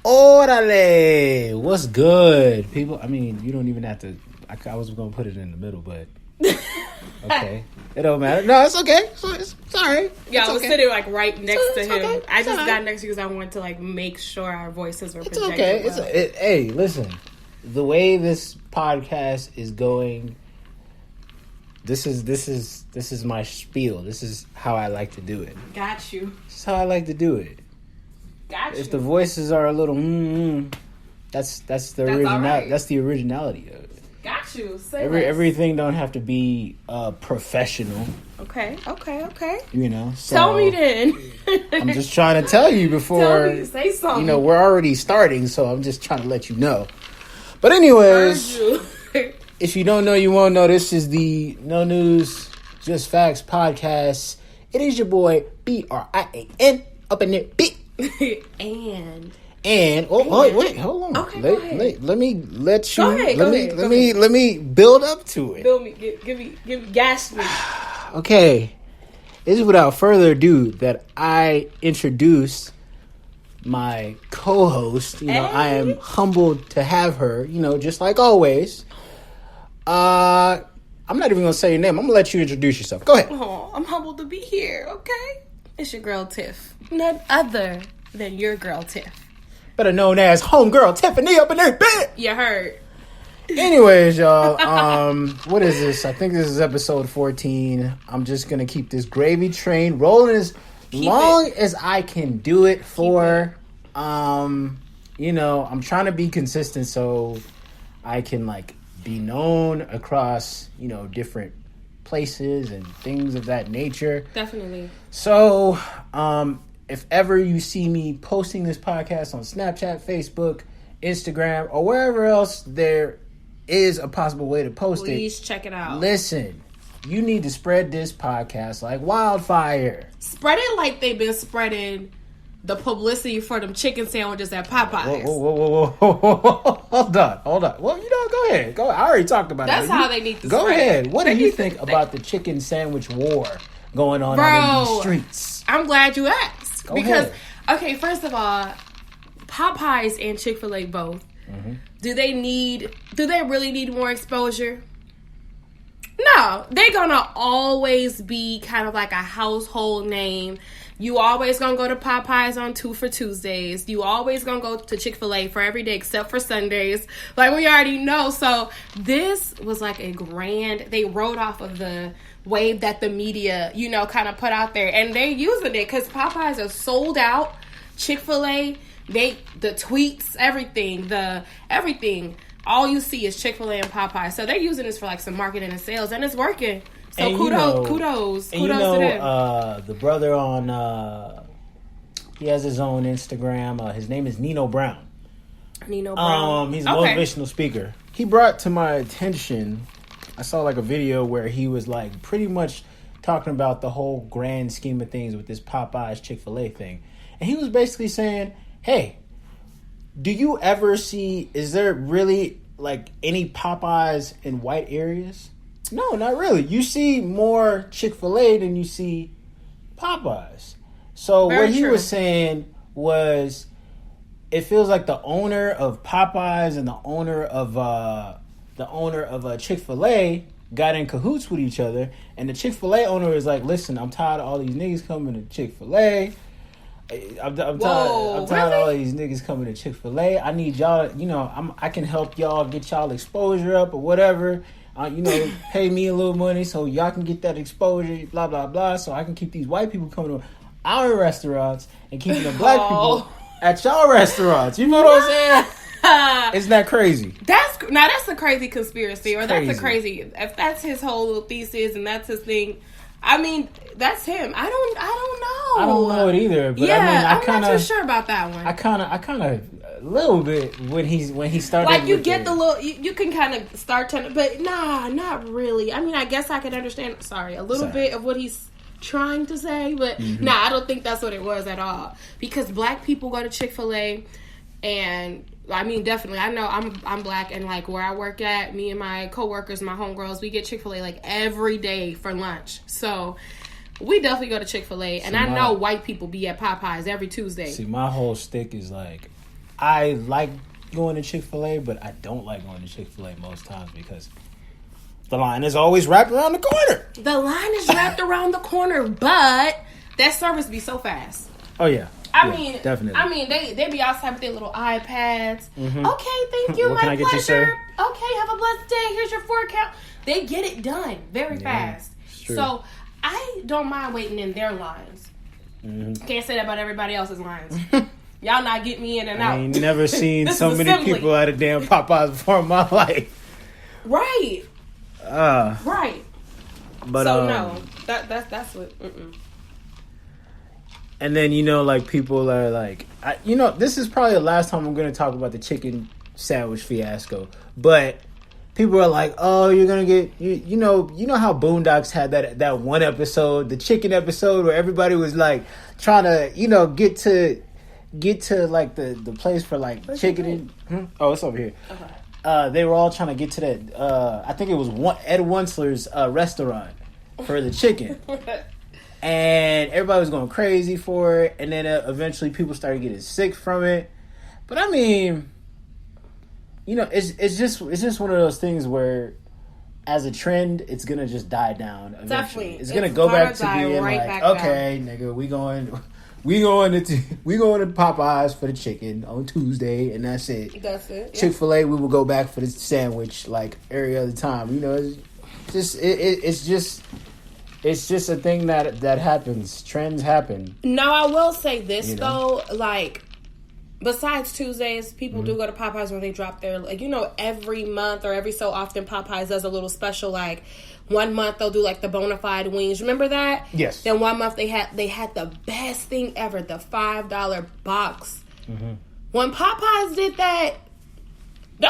Orale! What's good, people? I mean, you don't even have to. I was going to put it in the middle, but okay, it don't matter. No, it's okay. It's alright. Yeah, I was sitting like right next to him. Okay. I just got next to you because I wanted to like make sure our voices were projected. It's okay. Hey, listen. The way this podcast is going, this is my spiel. This is how I like to do it. Got you. This is how I like to do it. Got you. If the voices are a little that's the original. Right. That's the originality of it. Got you. Everything don't have to be professional. Okay. You know. So tell me then. I'm just trying to tell you before. Tell me, say something. You know, we're already starting, so I'm just trying to let you know. But anyways, if you don't know, you won't know. This is the No News, Just Facts podcast. It is your boy Brian up in there. And wait, hold on. Okay, let me let you. Go ahead, let me build up to it. Build me, give me, gas me. Okay, it is without further ado that I introduce my co-host. You know, I am humbled to have her. You know, just like always. I'm not even gonna say your name. I'm gonna let you introduce yourself. Go ahead. Oh, I'm humbled to be here. Okay, it's your girl Tiff, none other than your girl Tiff. Better known as homegirl Tiffany up in there. You heard. Anyways, y'all, what is this? I think this is episode 14. I'm just gonna keep this gravy train rolling as long as I can do it for. You know, I'm trying to be consistent so I can like be known across, you know, different places and things of that nature. Definitely. So, if ever you see me posting this podcast on Snapchat, Facebook, Instagram, or wherever else there is a possible way to post Please check it out. Listen, you need to spread this podcast like wildfire. Spread it like they've been spreading the publicity for them chicken sandwiches at Popeyes. Whoa. Hold on. Well, you know, go ahead. I already talked about it. That's how they need to go spread ahead. it. What do you think about the chicken sandwich war going on out in the streets? I'm glad you asked. Go because, ahead. Okay, first of all, Popeyes and Chick-fil-A both, do they really need more exposure? No, they're gonna always be kind of like a household name. You always gonna go to Popeyes on 2 for Tuesdays. You always gonna go to Chick-fil-A for every day except for Sundays. Like we already know. So this was like a grand, they rode off of the wave that the media, you know, kind of put out there. And they're using it because Popeyes are sold out. Chick-fil-A, the tweets, everything. All you see is Chick-fil-A and Popeyes. So they're using this for like some marketing and sales, and it's working. So and kudos to them. The brother on, he has his own Instagram. His name is Nino Brown. He's a motivational speaker. He brought to my attention, I saw like a video where he was like pretty much talking about the whole grand scheme of things with this Popeyes Chick-fil-A thing. And he was basically saying, hey, do you ever see, is there really like any Popeyes in white areas? No, not really. You see more Chick-fil-A than you see Popeyes. So Very what he true. was saying was, it feels like the owner of Popeyes and the owner of Chick-fil-A got in cahoots with each other, and the Chick-fil-A owner is like, listen, I'm tired of all these niggas coming to Chick-fil-A. I'm tired of all these niggas coming to Chick-fil-A. I need y'all, you know, I can help y'all get y'all exposure up or whatever. You know, pay me a little money so y'all can get that exposure, blah, blah, blah, so I can keep these white people coming to our restaurants and keeping the black people at y'all restaurants. You know what I'm saying? Isn't that crazy? That's a crazy conspiracy, or crazy. That's a crazy. If that's his whole little thesis and that's his thing, I mean, that's him. I don't know. I don't know it either. But yeah, I mean, I'm not too sure about that one. I kind of a little bit when he started. Like you get the little, you can kind of start to, but nah, not really. I mean, I guess I could understand. A little bit of what he's trying to say, but nah, I don't think that's what it was at all. Because black people go to Chick-fil-A, and I mean, definitely, I know I'm black, and like where I work at, me and my coworkers, my homegirls, we get Chick-fil-A like every day for lunch. So we definitely go to Chick-fil-A, and I know white people be at Popeyes every Tuesday. See, my whole stick is like, I like going to Chick-fil-A, but I don't like going to Chick-fil-A most times because the line is always wrapped around the corner. The line is wrapped around the corner, but that service be so fast. Oh, yeah. I mean, definitely. I mean, they be outside with their little iPads. Mm-hmm. Okay, thank you, what my pleasure. Get you, sir? Okay, have a blessed day. Here's your $4 count. They get it done very fast. So I don't mind waiting in their lines. Mm-hmm. Can't say that about everybody else's lines. Y'all not get me in and out. I ain't never seen so many people at a damn Popeyes before in my life. Right. Right. But so no, that's what. Mm-mm. And then, you know, like, people are like, you know, this is probably the last time I'm going to talk about the chicken sandwich fiasco. But people are like, oh, you're going to get, you know how Boondocks had that one episode, the chicken episode, where everybody was, like, trying to, you know, get to like, the place for, like, chicken. Oh, it's over here. Okay. They were all trying to get to that, I think it was Ed Wensler's restaurant for the chicken. And everybody was going crazy for it. And then eventually people started getting sick from it. But I mean, you know, it's just one of those things where, as a trend, it's gonna just die down eventually. Definitely. It's gonna go back to being right, like, okay, nigga, we going to Popeyes for the chicken on Tuesday, and that's it. That's it. Chick-fil-A, we will go back for the sandwich like every other time. You know, it's just a thing that happens. Trends happen. No, I will say this, though. Like, besides Tuesdays, people do go to Popeyes when they drop their, like, you know, every month or every so often Popeyes does a little special, like, 1 month they'll do, like, the bona fide wings. Remember that? Yes. Then 1 month they had the best thing ever, the $5 box. Mm-hmm. When Popeyes did that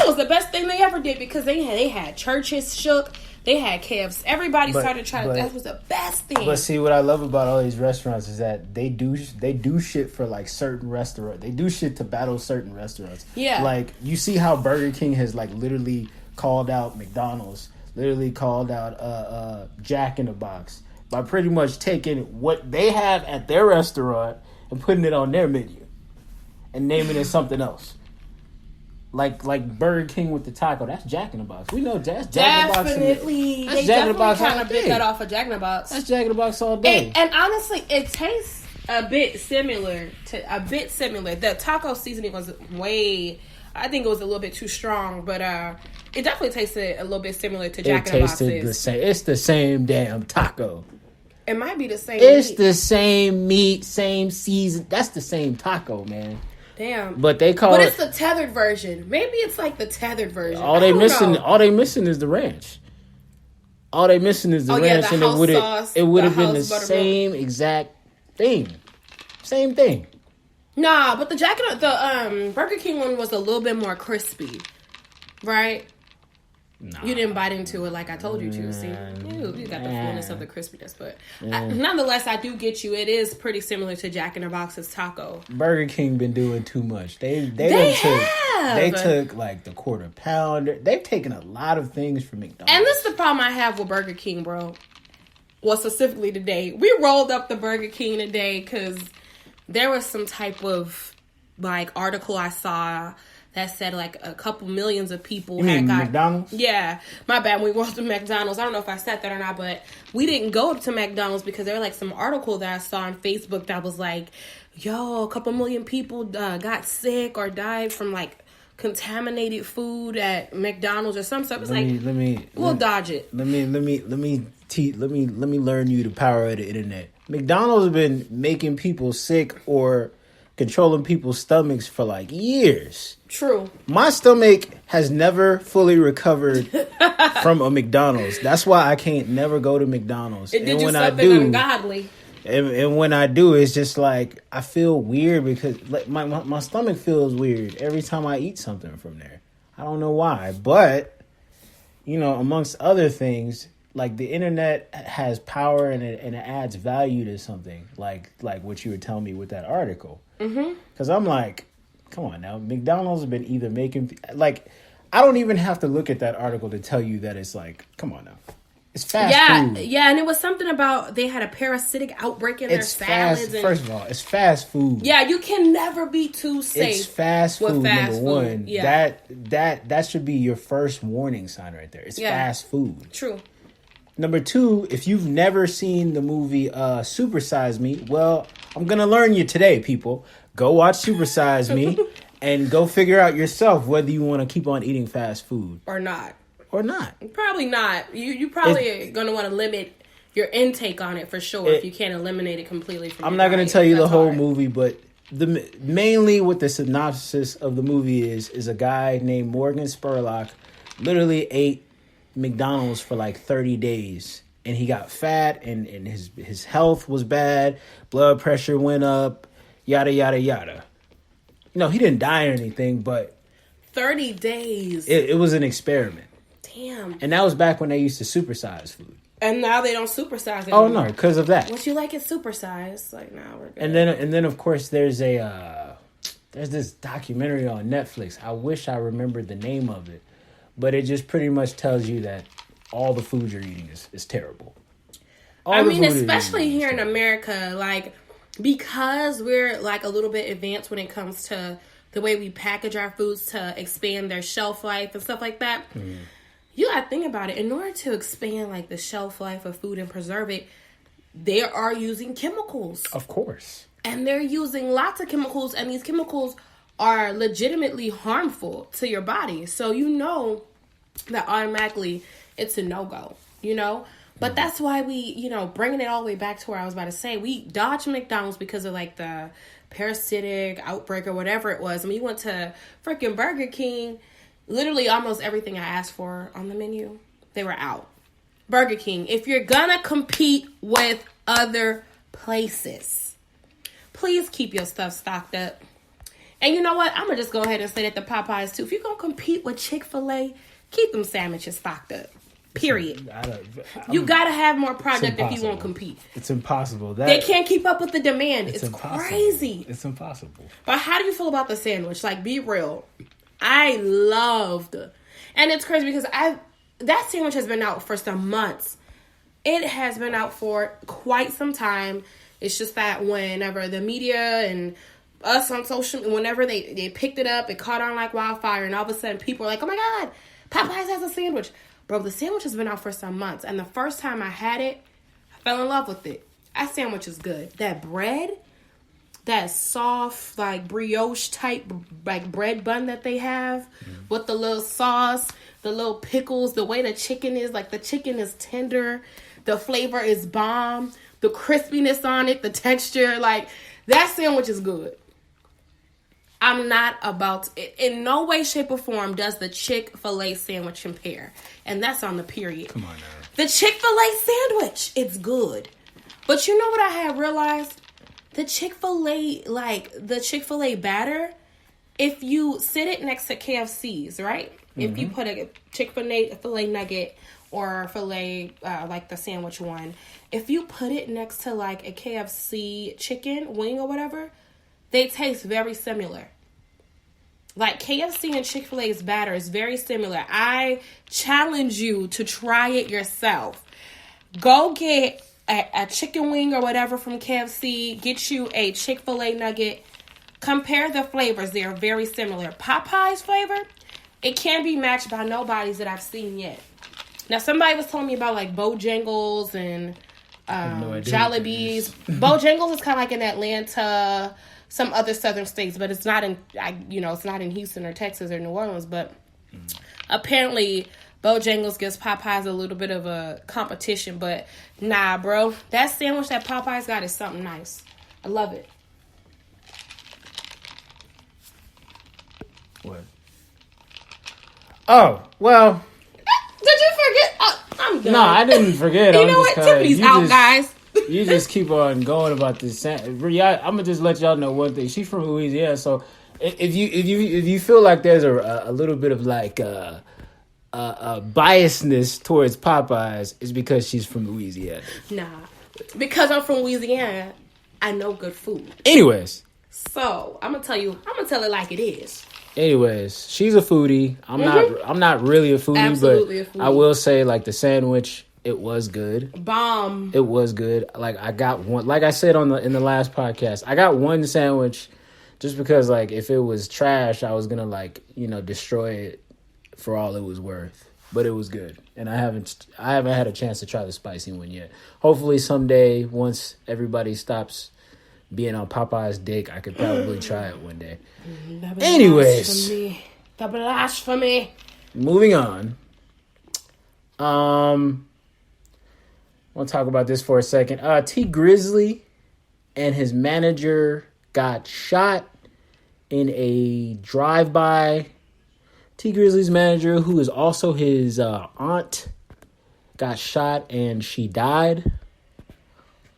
was the best thing they ever did, because they had churches shook. They had KFC. Everybody started trying to. That was the best thing. But see, what I love about all these restaurants is that they do shit for, like, certain restaurants. They do shit to battle certain restaurants. Yeah. Like, you see how Burger King has, like, literally called out McDonald's, literally called out Jack in the Box by pretty much taking what they have at their restaurant and putting it on their menu and naming it something else. Like Burger King with the taco, that's Jack in the Box. We know that's Jack in the Box. Definitely. That's Jack in the Box kind of bit that off of Jack in the Box. That's Jack in the Box all day. And honestly, it tastes a bit similar. The taco seasoning was I think it was a little bit too strong, but it definitely tasted a little bit similar to Jack in the Box. It tasted the same. It's the same damn taco. It might be the same. It's the same meat, same season. That's the same taco, man. Damn. But they call it's the tethered version. Maybe it's like the tethered version. All they missing is the ranch. All they missing is the ranch, and it would have been the same exact thing. Same thing. Nah, but the Burger King one was a little bit more crispy, right? Nah. You didn't bite into it like I told you to. See, you got the fullness of the crispiness, but nonetheless, I do get you. It is pretty similar to Jack in the Box's taco. Burger King been doing too much. They took like the quarter pounder. They've taken a lot of things from McDonald's. And this is the problem I have with Burger King, bro. Well, specifically today, we rolled up the Burger King today because there was some type of, like, article I saw that said, like, a couple millions of people got McDonald's? Yeah. My bad. We went to McDonald's. I don't know if I said that or not, but we didn't go to McDonald's because there was, like, some article that I saw on Facebook that was like, yo, a couple million people got sick or died from, like, contaminated food at McDonald's or some stuff. It's we'll dodge it. Let me learn you the power of the internet. McDonald's has been making people sick or controlling people's stomachs for, like, years. True. My stomach has never fully recovered from a McDonald's. That's why I can't never go to McDonald's. It did you something ungodly. And when I do, it's just like I feel weird because, like, my stomach feels weird every time I eat something from there. I don't know why, but, you know, amongst other things, like, the internet has power and it adds value to something, like what you were telling me with that article. Because I'm like, come on now, McDonald's have been either making, like, I don't even have to look at that article to tell you that it's like, come on now. It's fast food. Yeah, and it was something about they had a parasitic outbreak in their salads. First of all, it's fast food. Yeah, you can never be too safe. It's fast food. Number one, yeah. that should be your first warning sign right there. It's fast food. True. Number two, if you've never seen the movie Super Size Me, well, I'm gonna learn you today, people. Go watch Super Size Me and go figure out yourself whether you want to keep on eating fast food or not. Probably not. You probably are going to want to limit your intake on it for sure if you can't eliminate it completely from I'm not going to tell you the whole movie, but mainly what the synopsis of the movie is a guy named Morgan Spurlock literally ate McDonald's for like 30 days. And he got fat and his health was bad. Blood pressure went up. Yada, yada, yada. He didn't die or anything, but 30 days. It was an experiment. Damn. And that was back when they used to supersize food. And now they don't supersize it anymore. Oh, no, because of that. What you like is supersized. Like, now we're good. And then of course, there's this documentary on Netflix. I wish I remembered the name of it. But it just pretty much tells you that all the food you're eating is terrible. Especially here in America, like, because we're, like, a little bit advanced when it comes to the way we package our foods to expand their shelf life and stuff like that. Mm. You gotta think about it. In order to expand, like, the shelf life of food and preserve it, they are using chemicals. Of course. And they're using lots of chemicals, and these chemicals are legitimately harmful to your body. So that automatically it's a no-go, But that's why we, bringing it all the way back to where I was about to say, we dodged McDonald's because of, like, the parasitic outbreak or whatever it was. We went to freaking Burger King. Literally almost everything I asked for on the menu, they were out. Burger King, if you're gonna compete with other places, please keep your stuff stocked up. And you know what? I'm gonna just go ahead and say that the Popeyes too. If you're gonna compete with Chick-fil-A, keep them sandwiches stocked up. Period. You gotta have more product if you won't compete. It's impossible. They can't keep up with the demand. It's crazy. It's impossible. But how do you feel about the sandwich? Like, be real. I loved, and it's crazy because that sandwich has been out for some months. It has been out for quite some time. It's just that whenever the media and us on social, whenever they picked it up, it caught on like wildfire, and all of a sudden people are like, "Oh my God, Popeyes has a sandwich." Bro, the sandwich has been out for some months, and the first time I had it, I fell in love with it. That sandwich is good. That bread, that soft, like, brioche type, like, bread bun that they have with the little sauce, the little pickles, the way the chicken is, like, the chicken is tender, the flavor is bomb, the crispiness on it, the texture, like, that sandwich is good. I'm not about to, in no way, shape, or form does the Chick-fil-A sandwich compare. And that's on the period. Come on now. The Chick-fil-A sandwich, it's good. But you know what I have realized? The Chick-fil-A batter, if you sit it next to KFC's, right? Mm-hmm. If you put a Chick-fil-A nugget or filet, like the sandwich one, if you put it next to, like, a KFC chicken wing or whatever, they taste very similar. Like, KFC and Chick-fil-A's batter is very similar. I challenge you to try it yourself. Go get a chicken wing or whatever from KFC. Get you a Chick-fil-A nugget. Compare the flavors. They are very similar. Popeye's flavor, it can't be matched by nobody's that I've seen yet. Now, somebody was telling me about, like, Bojangles and Jollibee's. Bojangles is kind of like in Atlanta, some other southern states, but it's not in, it's not in Houston or Texas or New Orleans. But apparently, Bojangles gives Popeyes a little bit of a competition. But nah, bro, that sandwich that Popeyes got is something nice. I love it. What? Oh, well. Did you forget? Oh, I'm done. No, I didn't forget. You know what? Tiffany's out, guys. You just keep on going about this. I'm gonna just let y'all know one thing. She's from Louisiana, so if you feel like there's a little bit of like a biasness towards Popeyes, it's because she's from Louisiana. Nah, because I'm from Louisiana, I know good food. Anyways, so I'm gonna tell it like it is. Anyways, she's a foodie. I'm not really a foodie. Absolutely but a foodie. I will say, like, the sandwich, It was good. Bomb. It was good. Like I got one. Like I said in the last podcast, I got one sandwich, just because like if it was trash, I was gonna like destroy it for all it was worth. But it was good, and I haven't had a chance to try the spicy one yet. Hopefully someday, once everybody stops being on Popeye's dick, I could probably try it one day. Anyways, the blasphemy. Moving on. I want to talk about this for a second. T Grizzly and his manager got shot in a drive-by. T Grizzly's manager, who is also his aunt, got shot and she died.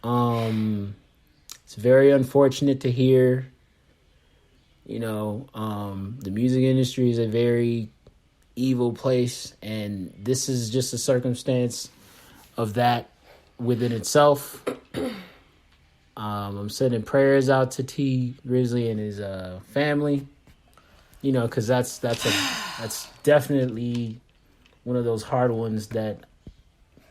It's very unfortunate to hear. The music industry is a very evil place, and this is just a circumstance of that within itself. I'm sending prayers out to T Grizzly and his family. Because that's definitely one of those hard ones that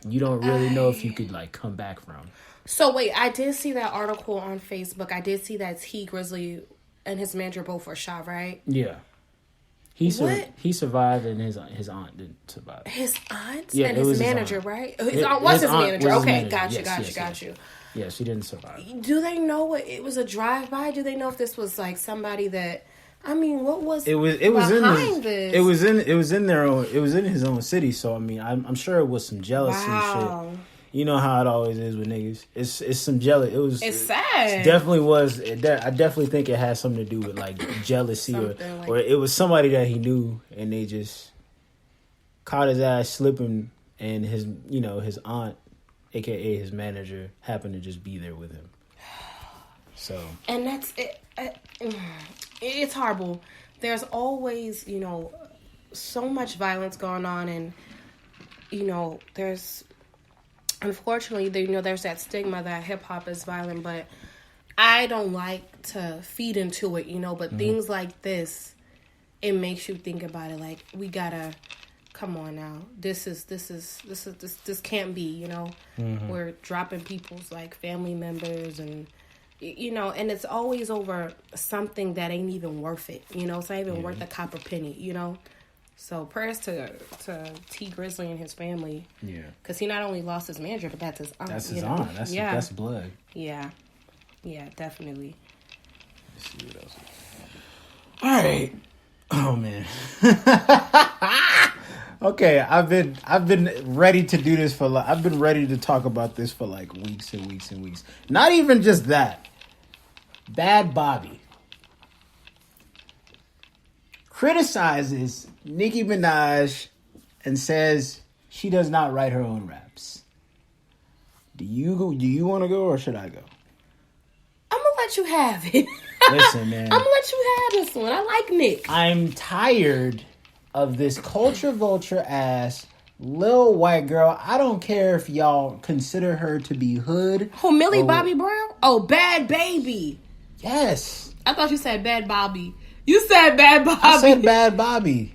you don't really know if you could like come back from. So wait, I did see that article on Facebook. I did see that T Grizzly and his manager both were shot, right? Yeah. He survived, and his aunt didn't survive. His aunt and his manager, right? His aunt was his manager. Okay, got you. Yeah, she didn't survive. Do they know what it was a drive-by? Do they know if this was like somebody that? I mean, what was it was behind this? It was in his own city. So I mean, I'm sure it was some jealousy shit. You know how it always is with niggas. It's some jealous. It's sad. It definitely was. I definitely think it had something to do with like jealousy, or it was somebody that he knew and they just caught his ass slipping, and his aunt, aka his manager, happened to just be there with him. So and that's it. It's horrible. There's always so much violence going on, and there's. Unfortunately, there's that stigma that hip-hop is violent, but I don't like to feed into it, but things like this, it makes you think about it. Like, we gotta, come on now. This can't be, We're dropping people's, like, family members and, and it's always over something that ain't even worth it, It's not even worth a copper penny, So prayers to T Grizzly and his family. Yeah. Because he not only lost his manager, but that's his aunt. That's his aunt. That's blood. Yeah. Yeah, definitely. Let's see what else. All right. Oh man. Okay, I've been ready to do this I've been ready to talk about this for like weeks and weeks and weeks. Not even just that. Bad Bobby criticizes Nicki Minaj and says she does not write her own raps. Do you want to go or should I go? I'm gonna let you have it. Listen, man. I'm gonna let you have this one. I like Nick. I'm tired of this culture vulture ass little white girl. I don't care if y'all consider her to be hood. Who, Millie Bobby Brown? Oh, Bad Baby. Yes. I thought you said Bad Bobby. You said Bad Bobby. I said Bad Bobby.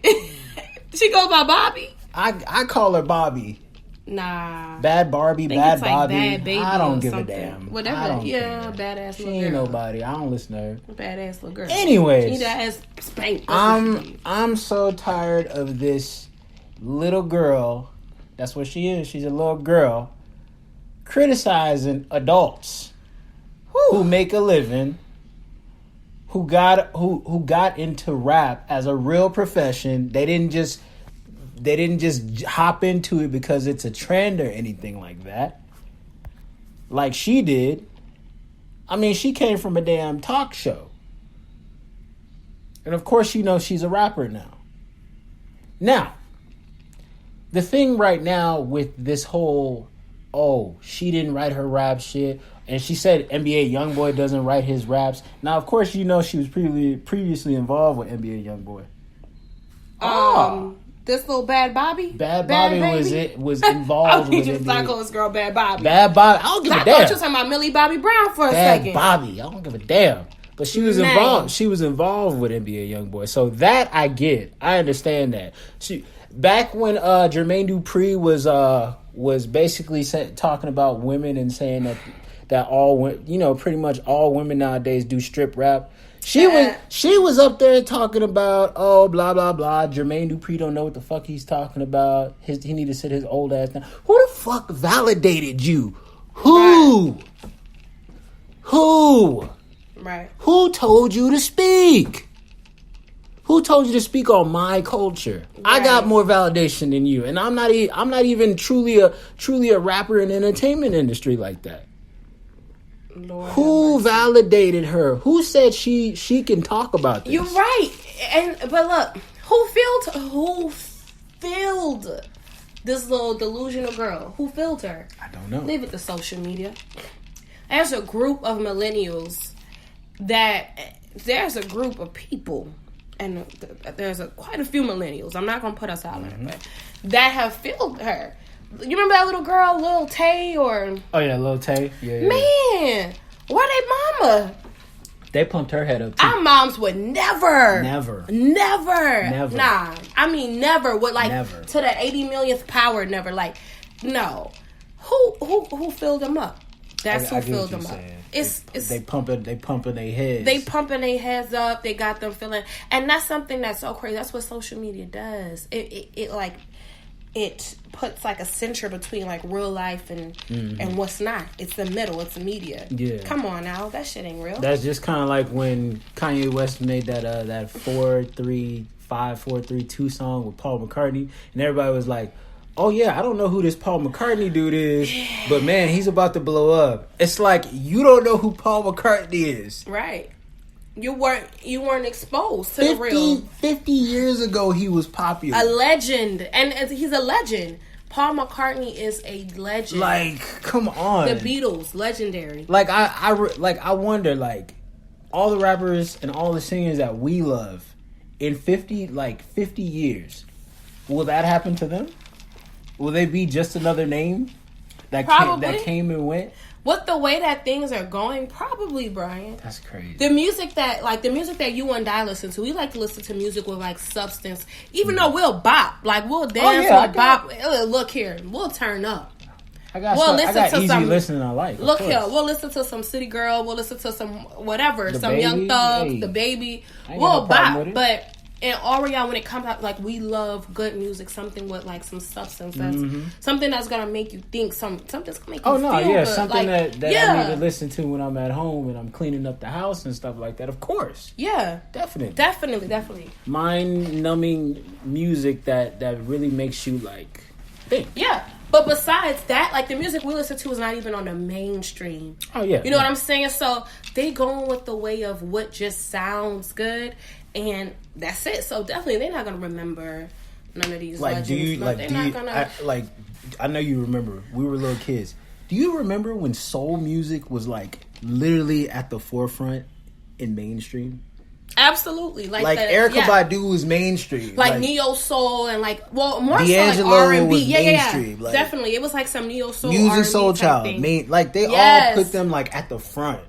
She goes by Bobby? I call her Bobby. Nah. Bad Barbie, Bad Bobby. Bad Baby I don't give a damn. Whatever. Yeah, badass little girl. She ain't nobody. I don't listen to her. Badass little girl. Anyways. She need that ass spanked. I'm so tired of this little girl. That's what she is. She's a little girl criticizing adults who make a living, who got into rap as a real profession. They didn't just hop into it because it's a trend or anything like that. Like she did. I mean, she came from a damn talk show. And of course, she's a rapper now. Now, the thing right now with this whole, she didn't write her rap shit, and she said NBA Youngboy doesn't write his raps. Now, of course, she was previously involved with NBA Youngboy. This little Bad Bobby? Bad Bobby was involved with it. I call this girl Bad Bobby. Bad Bobby. I don't give a damn. I thought you were talking about Millie Bobby Brown for a second. Bad Bobby. I don't give a damn. But she was involved. She was involved with NBA Youngboy. So that I get. I understand that. Back when Jermaine Dupri was basically talking about women and saying that all, you know, pretty much all women nowadays do strip rap. She was up there talking about, oh, blah, blah, blah. Jermaine Dupri don't know what the fuck he's talking about. He need to sit his old ass down. Who the fuck validated you? Who? Right. Who? Right. Who told you to speak? Who told you to speak on my culture? Right. I got more validation than you, and I'm not even truly a rapper in the entertainment industry like that. Lord, who validated her? Who said she can talk about this? You're right, but look, who filled this little delusional girl? Who filled her? I don't know. Leave it to social media. There's a group of millennials there's a group of people, and there's quite a few millennials. I'm not gonna put us out there, but that have filled her. You remember that little girl, Lil Tay, or... Oh, yeah, Lil Tay. Yeah. Man, where they mama? They pumped her head up, too. Our moms would never. Never. Nah. I mean, never. Would, like, never. To the 80 millionth power, never. Like, no. Who filled them up? That's who filled them up. It's they pumping their heads. They pumping their heads up. They got them feeling... And that's something that's so crazy. That's what social media does. It puts like a censure between like real life and what's not. It's the middle. It's the media. Yeah. Come on now, that shit ain't real. That's just kind of like when Kanye West made that 4-3-5-4-3-2 song with Paul McCartney, and everybody was like, "Oh yeah, I don't know who this Paul McCartney dude is, but man, he's about to blow up." It's like you don't know who Paul McCartney is, right? You weren't exposed to the real. 50 years ago, he was popular. A legend. And he's a legend. Paul McCartney is a legend. Like, come on. The Beatles, legendary. Like, I wonder, like, all the rappers and all the singers that we love, in 50 years, will that happen to them? Will they be just another name that came and went? With the way that things are going, probably, Brian. That's crazy. The music that you and I listen to, we like to listen to music with like substance. Even though we'll bop, like we'll dance, we'll bop. Look here, we'll turn up. I got easy listening I like. Look here, we'll listen to some City Girl, we'll listen to some whatever, some Young Thug, The Baby. We'll bop, but in all reality, when it comes out, like, we love good music, something with like some substance, something that's gonna make you think, something's gonna make you feel good. Something like, that I need to listen to when I'm at home and I'm cleaning up the house and stuff like that. Of course, definitely. Mind-numbing music that really makes you like think. Yeah. But besides that, like, the music we listen to is not even on the mainstream. Oh yeah, you know what I'm saying? So they going with the way of what just sounds good. And that's it. So definitely, they're not gonna remember none of these legends. I know you remember. We were little kids. Do you remember when soul music was like literally at the forefront in mainstream? Absolutely. Like Erykah Badu was mainstream. Like neo soul and like more D'Angelo so like R&B. was mainstream. Like, definitely, it was like some neo soul. Music Soul Child. Like they all put them like at the front.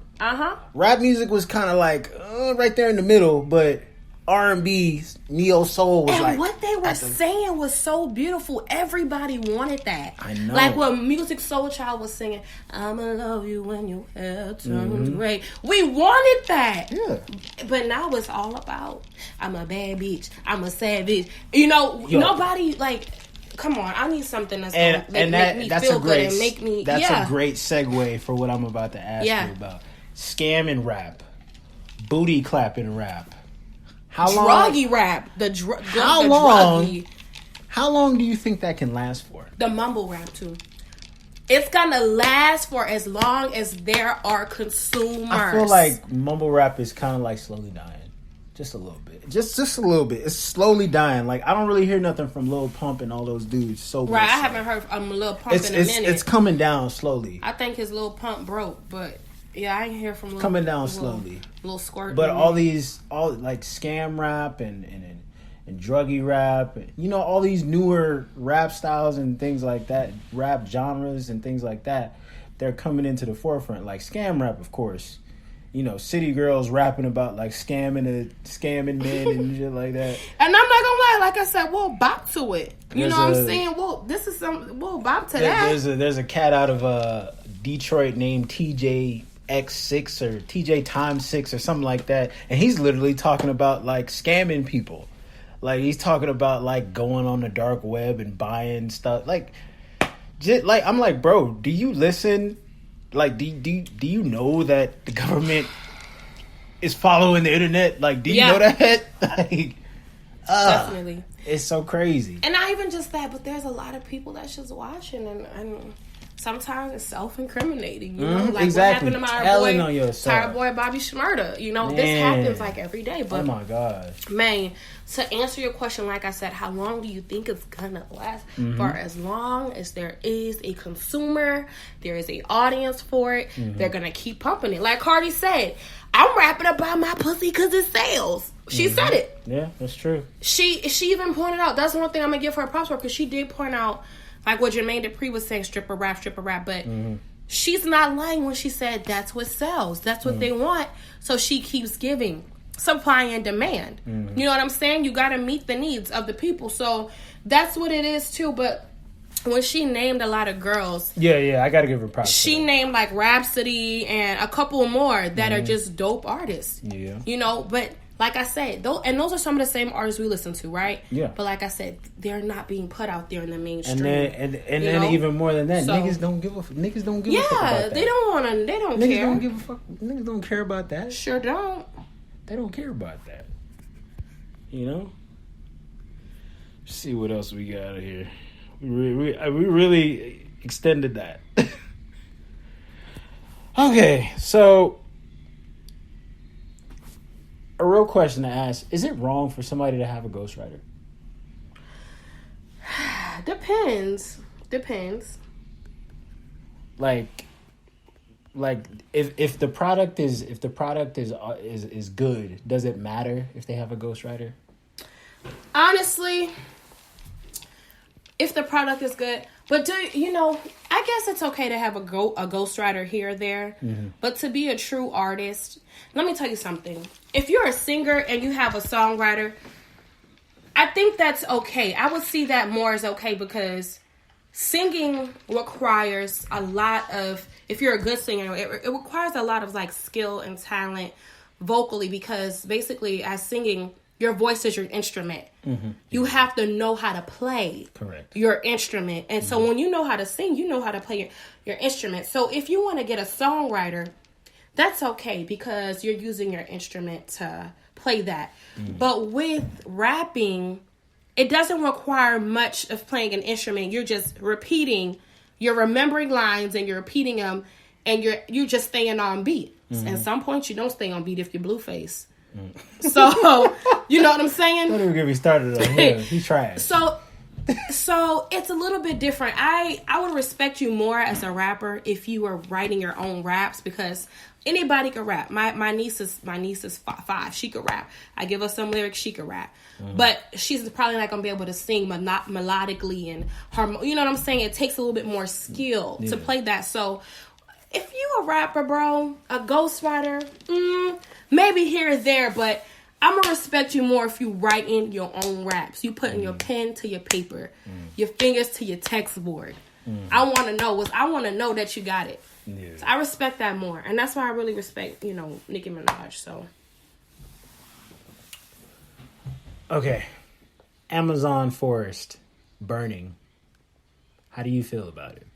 Rap music was kind of like right there in the middle, but R&B, neo soul was and what they were saying was so beautiful. Everybody wanted that. I know. Like when Music Soul Child was singing, "I'ma love you when your hair turns gray." We wanted that. Yeah. But now it's all about, I'm a bad bitch, I'm a savage. You know, nobody like. Come on, I need something that's gonna make me feel good and make me. That's a great segue for what I'm about to ask you about. Scamming rap, booty clapping rap. Druggy rap. How long do you think that can last for? The mumble rap too. It's gonna last for as long as there are consumers. I feel like mumble rap is kind of like slowly dying. Just a little bit. Just a little bit. It's slowly dying. Like, I don't really hear nothing from Lil Pump and all those dudes. Right, I haven't heard from Lil Pump in a minute. It's coming down slowly. I think his Lil Pump broke, but yeah, I ain't hear from Lil coming down slowly. Lil Squirt. But all like scam rap and druggy rap, you know, all these newer rap styles and things like that, rap genres and things like that, they're coming into the forefront. Like scam rap, of course, city girls rapping about like scamming men and shit like that. And I'm not gonna lie, like I said, we'll bop to it. You know what I'm saying? Well, this is we'll bop to that. There's a cat out of Detroit named TJ X6 or TJ times 6 or something like that, and he's literally talking about like scamming people. Like he's talking about like going on the dark web and buying stuff. Like I'm like, bro, do you listen? Like, do you know that the government is following the internet? Like, do you know that? Like, definitely, it's so crazy. And not even just that, but there's a lot of people that's just watching, and sometimes it's self-incriminating. You know, like exactly. what happened to our boy Bobby Shmurda. You know, this happens like every day. But oh my gosh, man, to answer your question, like I said, how long do you think it's gonna last? For as long as there is a consumer, there is an audience for it. They're gonna keep pumping it. Like Cardi said, I'm rapping about my pussy because it sells. She said it. Yeah, that's true. She even pointed out, that's one thing I'm gonna give her a props for, because she did point out, like what Jermaine Dupri was saying, stripper rap, but she's not lying when she said that's what sells. That's what they want. So she keeps giving. Supply and demand. You know what I'm saying? You got to meet the needs of the people. So that's what it is too. But when she named a lot of girls, I got to give her props. She named like Rhapsody and a couple more that are just dope artists. Yeah, you know. But like I said, and those are some of the same artists we listen to, right? Yeah. But like I said, they're not being put out there in the mainstream. And then even more than that, niggas don't give a fuck about that. Yeah, they don't care. Niggas don't give a fuck. Niggas don't care about that. Sure don't. They don't care about that. You know? Let's see what else we got here. We really extended that. Okay, so a real question to ask: is it wrong for somebody to have a ghostwriter? Depends. Like if the product is good, does it matter if they have a ghostwriter? Honestly, if the product is good, but I guess it's okay to have a ghostwriter here or there, but to be a true artist, let me tell you something. If you're a singer and you have a songwriter, I think that's okay. I would see that more as okay, because singing requires a lot of, if you're a good singer, it requires a lot of like skill and talent vocally, because basically as singing, your voice is your instrument. You have to know how to play your instrument. And so when you know how to sing, you know how to play your instrument. So if you want to get a songwriter, that's okay, because you're using your instrument to play that. But with rapping, it doesn't require much of playing an instrument. You're just repeating, you're remembering lines and you're repeating them, and you're just staying on beat. At some point, you don't stay on beat if you're Blueface. So, you know what I'm saying? Don't even get me started on him. He's trash. So it's a little bit different. I would respect you more as a rapper if you were writing your own raps, because anybody can rap. My niece is 5. She could rap. I give her some lyrics, she could rap. But she's probably not going to be able to sing melodically and you know what I'm saying? It takes a little bit more skill to play that. So if you a rapper, bro, a ghostwriter, maybe here or there, but I'm going to respect you more if you write in your own raps. You putting your pen to your paper, your fingers to your text board. I want to know that you got it. Yeah. So I respect that more. And that's why I really respect, Nicki Minaj. So. Okay. Amazon forest burning. How do you feel about it?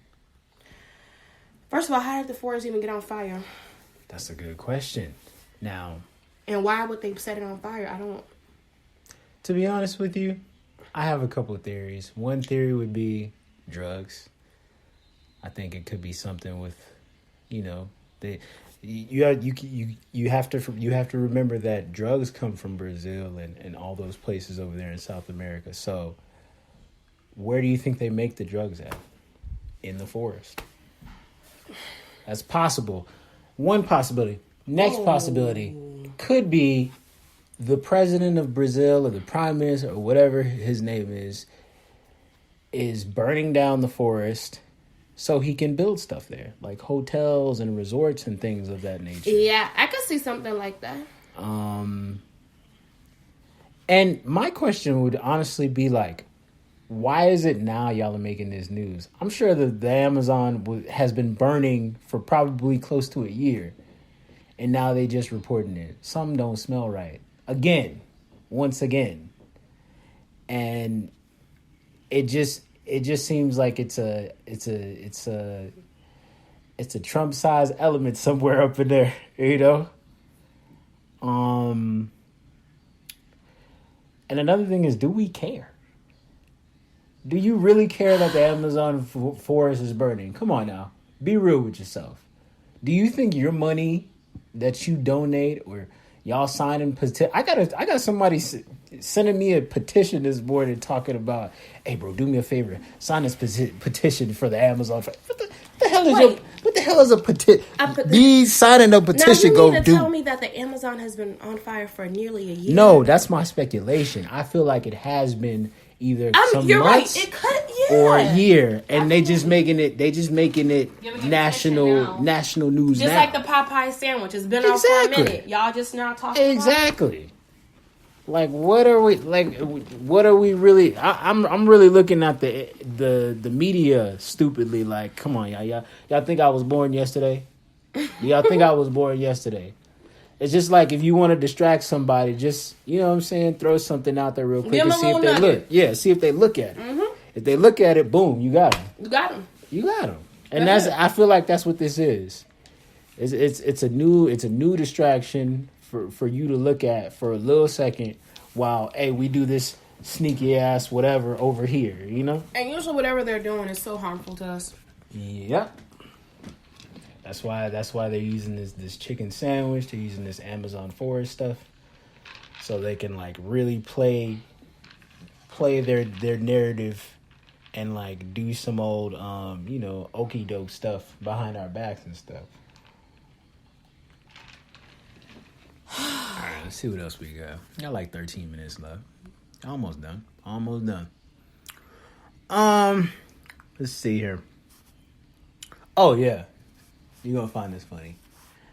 First of all, how did the forest even get on fire? That's a good question. Now. And why would they set it on fire? I don't. To be honest with you, I have a couple of theories. One theory would be drugs. I think it could be something with, you have to remember that drugs come from Brazil and all those places over there in South America. So, where do you think they make the drugs at? In the forest. That's possible. One possibility. Next possibility could be the president of Brazil or the prime minister or whatever his name is burning down the forest so he can build stuff there, like hotels and resorts and things of that nature. Yeah, I could see something like that. And my question would honestly be like, why is it now y'all are making this news? I'm sure that the Amazon has been burning for probably close to a year, and now they just reporting it. Something don't smell right. Once again. And it just seems like it's a Trump-sized element somewhere up in there, you know? And another thing is, do we care? Do you really care that the Amazon forest is burning? Come on now. Be real with yourself. Do you think your money that you donate or y'all signing petition? I got somebody sending me a petition this morning talking about, hey bro, do me a favor, sign this petition for the Amazon. What the hell is a petition? Me signing a petition. Now you need to tell me that the Amazon has been on fire for nearly a year. No, that's my speculation. I feel like it has been either some months or a year, and they just making it national news. Just now. Like the Popeye sandwich, it's been out for a minute. Y'all just now talking exactly. Like what are we really? I'm really looking at the media stupidly. Like, come on, y'all think I was born yesterday? Y'all think I was born yesterday? It's just like if you want to distract somebody, just, you know what I'm saying, throw something out there real quick and see if they look. Yeah, see if they look at it. Mm-hmm. If they look at it, boom, you got them. You got them. And I feel like that's what this is. It's a new distraction for you to look at for a little second while, hey, we do this sneaky ass whatever over here, you know? And usually whatever they're doing is so harmful to us. Yep. That's why they're using this chicken sandwich. They're using this Amazon forest stuff, so they can like really play their narrative and like do some old okey doke stuff behind our backs and stuff. All right, let's see what else we got. Got like 13 minutes left. Almost done. Let's see here. Oh yeah. You're going to find this funny.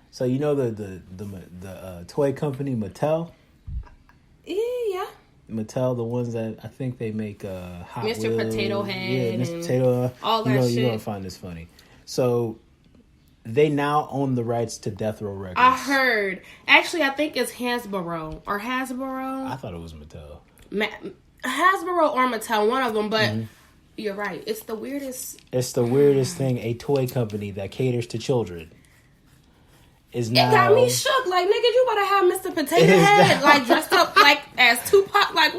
So, you know the toy company Mattel? Yeah. Mattel, the ones that I think they make Hot Mr. Wheels. Potato Head. Yeah, Mr. Potato. All that shit. You're going to find this funny. So, they now own the rights to Death Row Records. I heard. Actually, I think it's Hasbro. Or Hasbro. I thought it was Mattel. Hasbro or Mattel, one of them, but... Mm-hmm. You're right. It's the weirdest thing. A toy company that caters to children is now. It got me shook. Like, nigga, you better have Mr. Potato Head like dressed up like as Tupac. Like,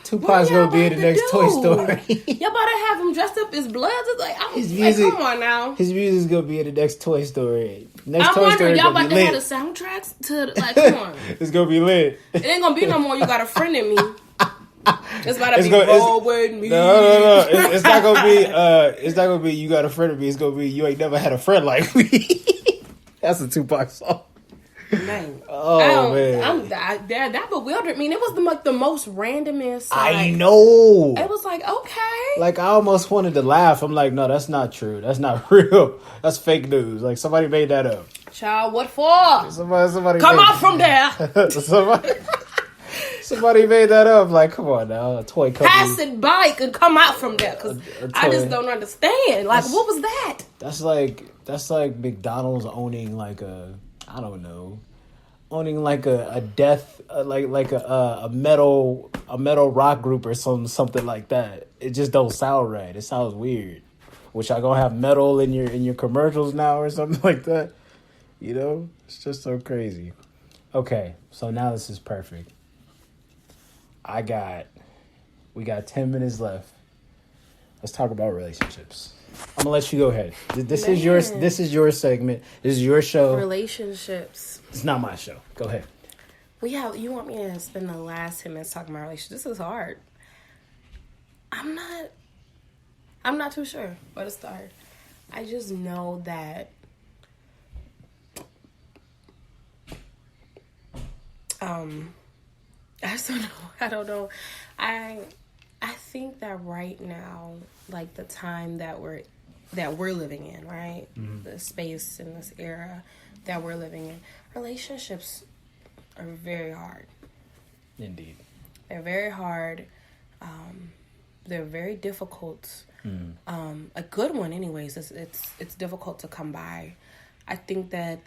Tupac's gonna be in the next Toy Story? Y'all better have him dressed up as Bloods. It's like, come on now. His music's gonna be in the next Toy Story. I'm wondering, y'all about to have the soundtracks to like. Come on, it's gonna be lit. It ain't gonna be no more. You got a friend in me. It's about to be roll with me. No. It's not gonna be. It's not gonna be. You got a friend of me. It's gonna be. You ain't never had a friend like me. That's a Tupac song. Man. Oh man. That bewildered me. And it was the most randomest. Like, I know. It was like, okay. Like I almost wanted to laugh. I'm like, no, that's not true. That's not real. That's fake news. Like somebody made that up. Child, what for? Somebody come out from there. Somebody made that up. Like, come on now, a toy company. Pass it by and come out from there, because I just don't understand. Like, what was that? That's like McDonald's owning like a death like a metal rock group or something like that. It just don't sound right. It sounds weird. Which I gonna have metal in your commercials now or something like that. You know, it's just so crazy. Okay, so now this is perfect. We got 10 minutes left. Let's talk about relationships. I'm gonna let you go ahead. This is your segment. This is your show. Relationships. It's not my show. Go ahead. You want me to spend the last 10 minutes talking about relationships? This is hard. I'm not too sure where to start. I just know that I don't know. I think that right now, like the time that we're that we're living in, right? The space in this era that we're living in, relationships are very hard. Indeed. They're very hard. They're very difficult. A good one, anyways. It's difficult to come by. I think that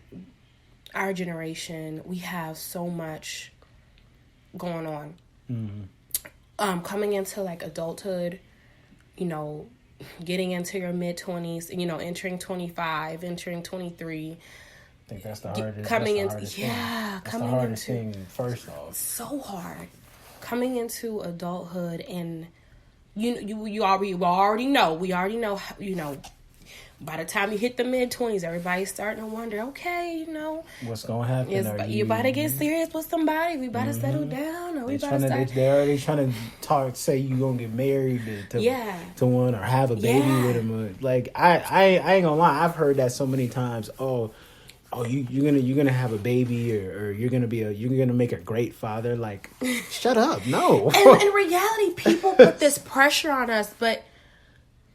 our generation, we have so much going on. Coming into like adulthood, you know, getting into your mid-20s, you know, entering 25, entering 23. I think that's the hardest. Coming into the hardest thing. First off, so hard. Coming into adulthood, and we already know, you know, by the time you hit the mid-20s, everybody's starting to wonder, okay, you know, what's gonna happen? You about to get serious with somebody? We about to settle down? Or we about to start? They're already trying to say you gonna get married to one or have a baby with him. Like I ain't gonna lie, I've heard that so many times. Oh, you're gonna have a baby, or you're gonna make a great father. Like, shut up, no. And in reality, people put this pressure on us, but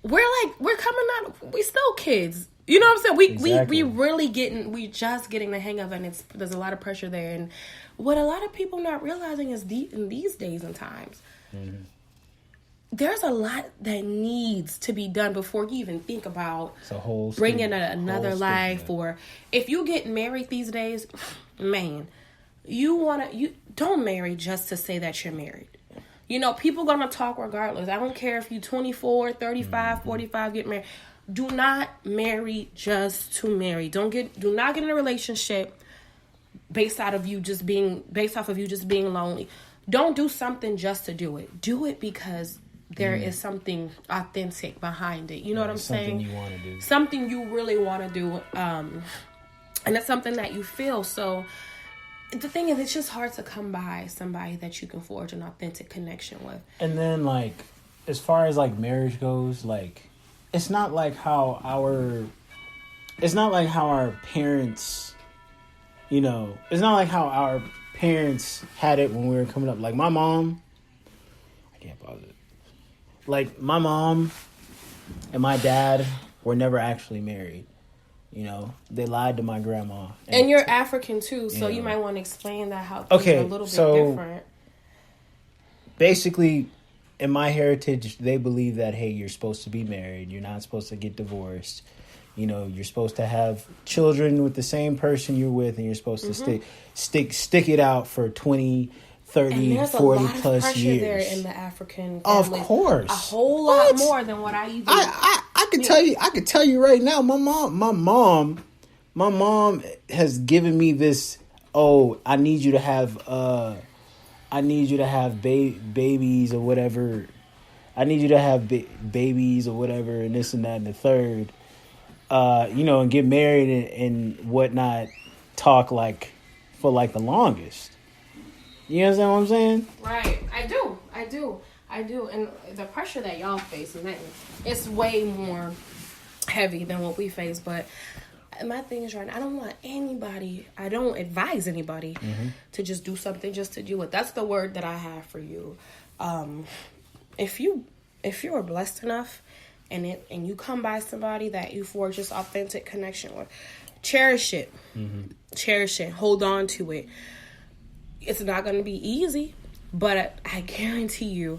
we're coming out. We still kids. You know what I'm saying? Exactly. We just getting the hang of it, and there's a lot of pressure there. And what a lot of people not realizing is in these days and times, there's a lot that needs to be done before you even think about bringing another life. Or if you get married these days, man, you don't marry just to say that you're married. You know, people going to talk regardless. I don't care if you 24, 35, 45, get married. Do not marry just to marry. Do not get in a relationship based off of you just being lonely. Don't do something just to do it. Do it because there is something authentic behind it. You know what I'm saying? Something you want to do. Something you really want to do. And it's something that you feel. So the thing is, it's just hard to come by somebody that you can forge an authentic connection with. And then, like, as far as like marriage goes, like, it's not like how our parents, you know, it's not like how our parents had it when we were coming up. Like my mom, I can't pause it. Like my mom and my dad were never actually married. You know, they lied to my grandma. And you're African too, so you might want to explain that, how things are a little bit different. Basically, in my heritage, they believe that, hey, you're supposed to be married. You're not supposed to get divorced. You know, you're supposed to have children with the same person you're with, and you're supposed to stick it out for 20, 30, 40 plus years. There in the African family. Of course. A whole lot more than what I even I could tell you right now, my mom has given me this, I need you to have babies or whatever. I need you to have babies or whatever, and this and that and the third. You know, and get married and whatnot. Talk like for like the longest. You understand what I'm saying? Right. I do. And the pressure that y'all face, and it's way more heavy than what we face. But my thing is, right, I don't advise anybody to just do something just to do it. That's the word that I have for you. If you are blessed enough and you come by somebody that you forge this authentic connection with, cherish it. Cherish it. Hold on to it. It's not going to be easy, but I guarantee you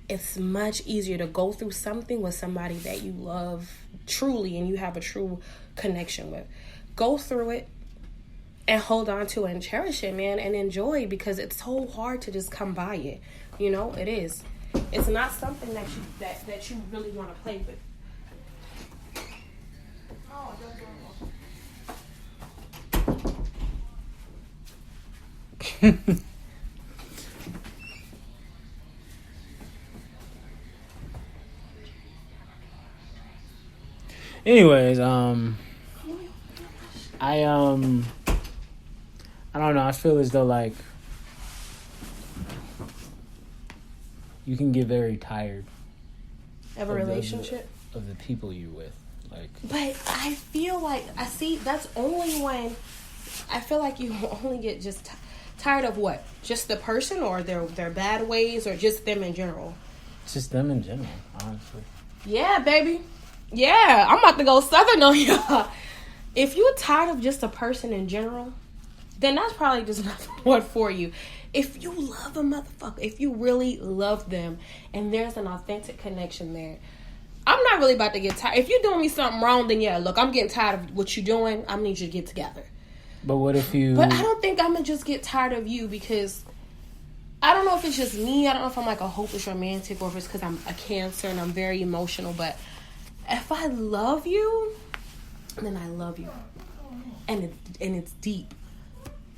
it's much easier to go through something with somebody that you love truly and you have a true connection with. Go through it and hold on to it and cherish it, man, and enjoy, because it's so hard to just come by it. You know, it is. It's not something that you really want to play with. Anyways, I don't know. I feel as though like you can get very tired of a relationship of the people you're with. Like, but I feel like that's only when I feel like you only get just tired of what? Just the person, or their bad ways, or just them in general? Just them in general, honestly. Yeah, baby. Yeah, I'm about to go Southern on y'all. If you're tired of just a person in general, then that's probably just not one for you. If you love a motherfucker, if you really love them, and there's an authentic connection there, I'm not really about to get tired. If you're doing me something wrong, then yeah, look, I'm getting tired of what you're doing. I need you to get together. But what if you... But I don't think I'm going to just get tired of you because... I don't know if it's just me. I don't know if I'm like a hopeless romantic or if it's because I'm a Cancer and I'm very emotional. But if I love you, then I love you. And it's deep.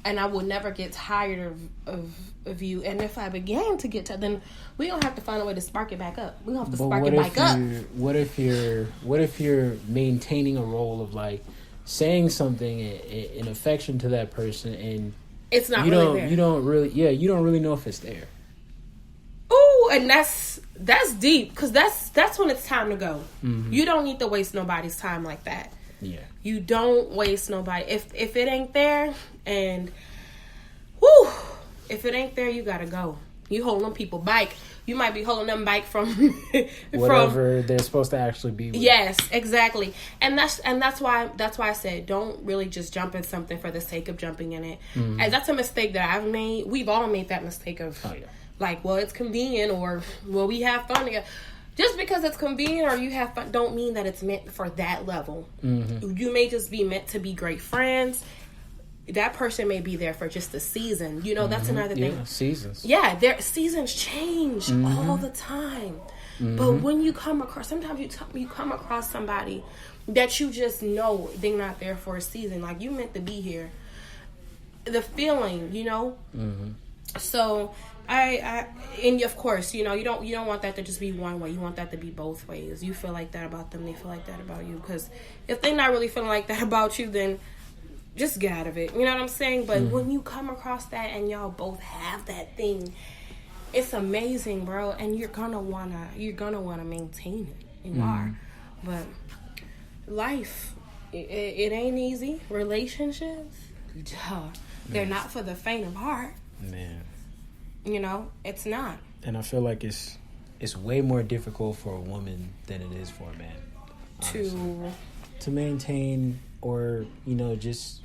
And I will never get tired of you. And if I began to get tired, then we're going to have to find a way to spark it back up. We're going to have to spark it back up. What if you're maintaining a role of like saying something in affection to that person and it's not really there. You don't really know if it's there. Ooh, and that's deep because that's when it's time to go. Mm-hmm. You don't need to waste nobody's time like that. Yeah. You don't waste nobody. If it ain't there and whoo, if it ain't there, you gotta go. You holding them people back. You might be holding them back from whatever they're supposed to actually be with. Yes, exactly. And that's why I said don't really just jump in something for the sake of jumping in it. Mm-hmm. And that's a mistake that I've made. We've all made that mistake of like, well, it's convenient or well, we have fun together. Just because it's convenient or you have fun don't mean that it's meant for that level. Mm-hmm. You may just be meant to be great friends. That person may be there for just a season. You know, that's another thing. Yeah, seasons. Yeah, their seasons change all the time. Mm-hmm. But when you come across, sometimes you come across somebody that you just know they're not there for a season. Like, you meant to be here. The feeling, you know? Mm-hmm. So, and of course, you know, you don't want that to just be one way. You want that to be both ways. You feel like that about them, they feel like that about you. Because if they're not really feeling like that about you, then just get out of it. You know what I'm saying? But when you come across that and y'all both have that thing, it's amazing, bro. And you're gonna wanna maintain it. You are. But life, it ain't easy. Relationships, they're not for the faint of heart. Man. You know, it's not. And I feel like it's way more difficult for a woman than it is for a man. Honestly. To maintain, or, you know, just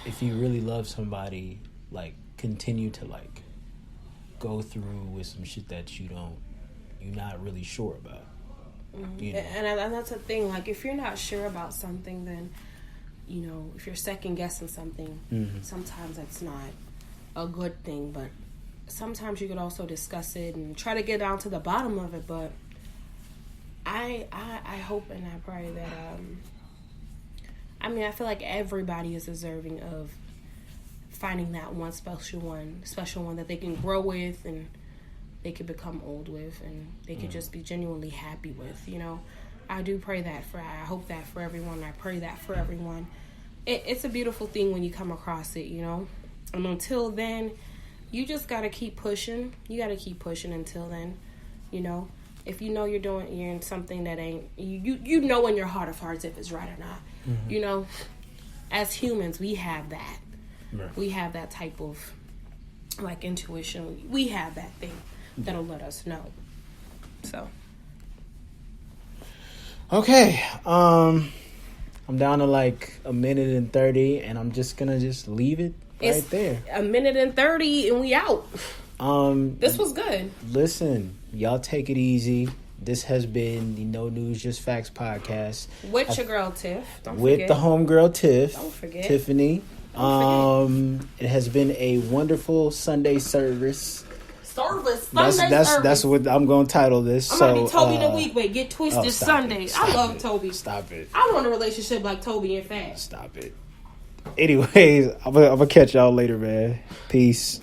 if you really love somebody, like, continue to, like, go through with some shit that you're not really sure about. Mm-hmm. You know? And that's the thing. Like, if you're not sure about something, then, you know, if you're second guessing something, sometimes that's not a good thing. But sometimes you could also discuss it and try to get down to the bottom of it. But I hope and I pray that I feel like everybody is deserving of finding that one special one that they can grow with and they can become old with and they can just be genuinely happy with, you know. I do pray that I hope that for everyone. I pray that for everyone. It's a beautiful thing when you come across it, you know. And until then, you just got to keep pushing. You got to keep pushing until then, you know. If you know you're in something that ain't, you know in your heart of hearts if it's right or not. Mm-hmm. You know, as humans, we have that. Right. We have that type of, like, intuition. We have that thing that'll let us know. So. Okay. I'm down to, like, 1:30, and I'm just going to leave it right there. 1:30, and we out. This was good. Listen, y'all take it easy. This has been the No News Just Facts podcast with your girl Tiff. With the homegirl Tiff. Don't forget Tiffany. It has been a wonderful Sunday service. That's what I'm going to title this. I'm going to be Toby the week. Wait, get twisted Sunday. I love Toby. Stop it. I want a relationship like Toby and Fat. Stop it. Anyways, I'm gonna catch y'all later, man. Peace.